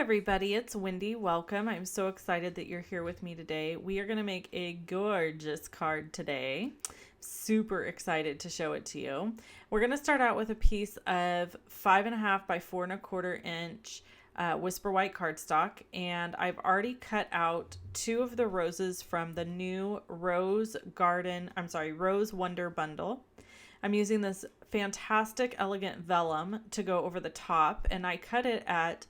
everybody, it's Wendy. Welcome. I'm so excited that you're here with me today. We are going to make a gorgeous card today. Super excited to show it to you. We're going to start out with a piece of 5.5 by 4.25 inch Whisper White cardstock, and I've already cut out two of the roses from the new Rose Wonder bundle. I'm using this fantastic elegant vellum to go over the top, and I cut it at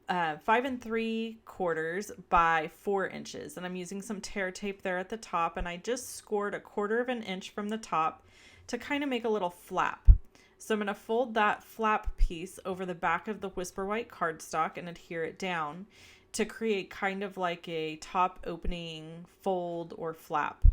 5 3/4 by 4 inches, and I'm using some tear tape there at the top, and I just scored 1/4 of an inch from the top to kind of make a little flap. So I'm going to fold that flap piece over the back of the Whisper White cardstock and adhere it down to create kind of like a top opening fold or flap.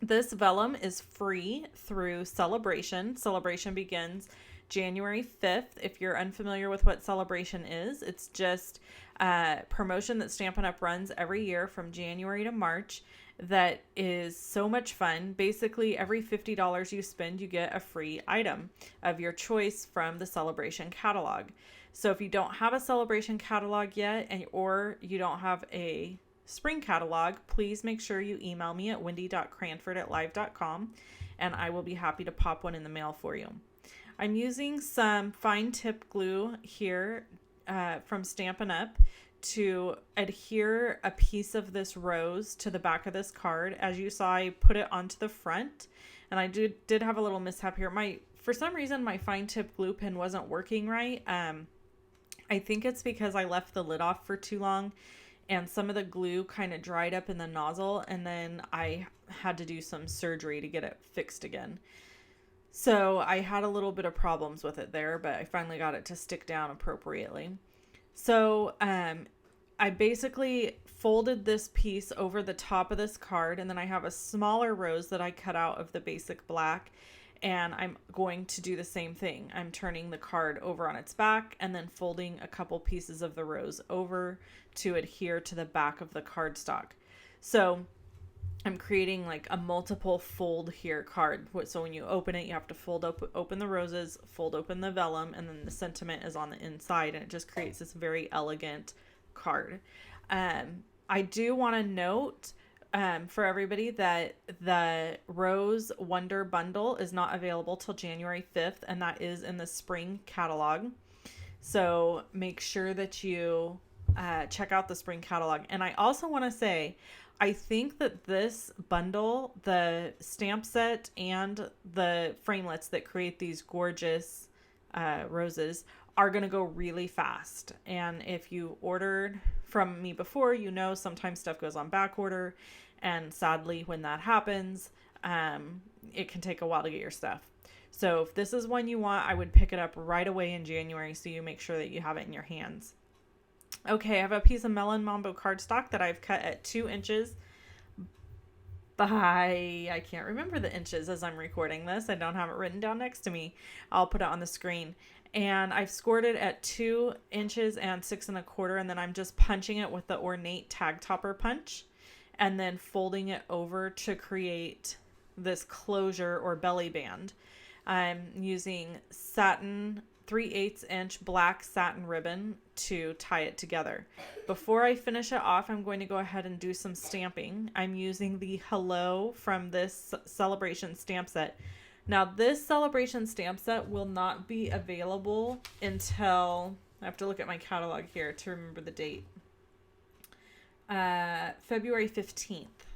This vellum is free through Celebration. Celebration begins January 5th. If you're unfamiliar with what Celebration is, it's just a promotion that Stampin' Up! Runs every year from January to March that is so much fun. Basically, every $50 you spend, you get a free item of your choice from the Celebration catalog. So if you don't have a Celebration catalog yet, or you don't have a spring catalog, please make sure you email me at wendy.cranford@live.com, and I will be happy to pop one in the mail for you. I'm using some fine tip glue here from Stampin' Up! To adhere a piece of this rose to the back of this card. As you saw, I put it onto the front, and I did have a little mishap here. For some reason, my fine tip glue pen wasn't working right. I think it's because I left the lid off for too long, and some of the glue kind of dried up in the nozzle, and then I had to do some surgery to get it fixed again. So I had a little bit of problems with it there, but I finally got it to stick down appropriately. So I basically folded this piece over the top of this card, and then I have a smaller rose that I cut out of the basic black, and I'm going to do the same thing. I'm turning the card over on its back and then folding a couple pieces of the rose over to adhere to the back of the cardstock. So I'm creating like a multiple fold here card. So when you open it, you have to fold open the roses, fold open the vellum, and then the sentiment is on the inside, and it just creates this very elegant card. I do want to note for everybody that the Rose Wonder bundle is not available till January 5th, and that is in the spring catalog. So make sure that you check out the spring catalog. And I also want to say, I think that this bundle, the stamp set and the framelits that create these gorgeous roses are going to go really fast. And if you ordered from me before, you know sometimes stuff goes on back order. And sadly, when that happens, it can take a while to get your stuff. So if this is one you want, I would pick it up right away in January so you make sure that you have it in your hands. Okay, I have a piece of Melon Mambo cardstock that I've cut at 2 inches by, I can't remember the inches as I'm recording this. I don't have it written down next to me. I'll put it on the screen. And I've scored it at 2 inches and 6 1/4, and then I'm just punching it with the ornate tag topper punch and then folding it over to create this closure or belly band. I'm using satin 3/8 inch black satin ribbon to tie it together. Before I finish it off, I'm going to go ahead and do some stamping. I'm using the Hello from this Celebration stamp set. Now this Celebration stamp set will not be available until, I have to look at my catalog here to remember the date, February 15th.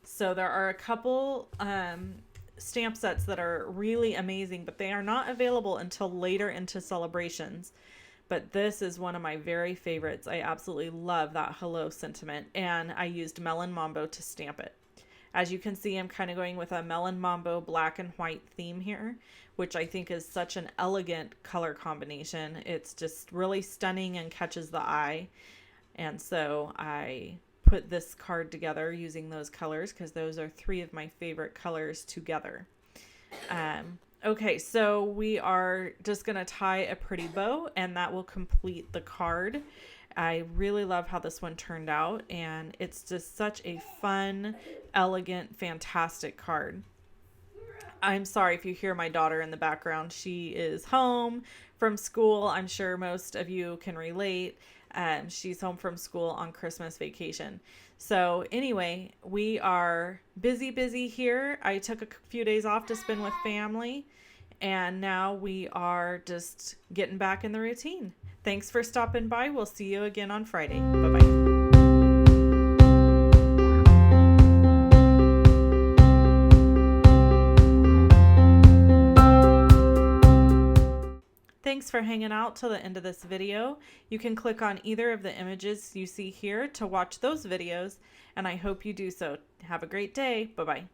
So there are a couple stamp sets that are really amazing, but they are not available until later into Celebrations. But this is one of my very favorites. I absolutely love that Hello sentiment, and I used Melon Mambo to stamp it. As you can see, I'm kind of going with a Melon Mambo black and white theme here, which I think is such an elegant color combination. It's just really stunning and catches the eye. And so I put this card together using those colors because those are 3 of my favorite colors together. Okay, so we are just going to tie a pretty bow, and that will complete the card. I really love how this one turned out, and it's just such a fun, elegant, fantastic card. I'm sorry if you hear my daughter in the background. She is home from school. I'm sure most of you can relate. She's home from school on Christmas vacation. So anyway, we are busy here. I took a few days off to spend with family, and now we are just getting back in the routine. Thanks for stopping by. We'll see you again on Friday. Bye-bye. Thanks for hanging out till the end of this video. You can click on either of the images you see here to watch those videos, and I hope you do so. Have a great day. Bye-bye.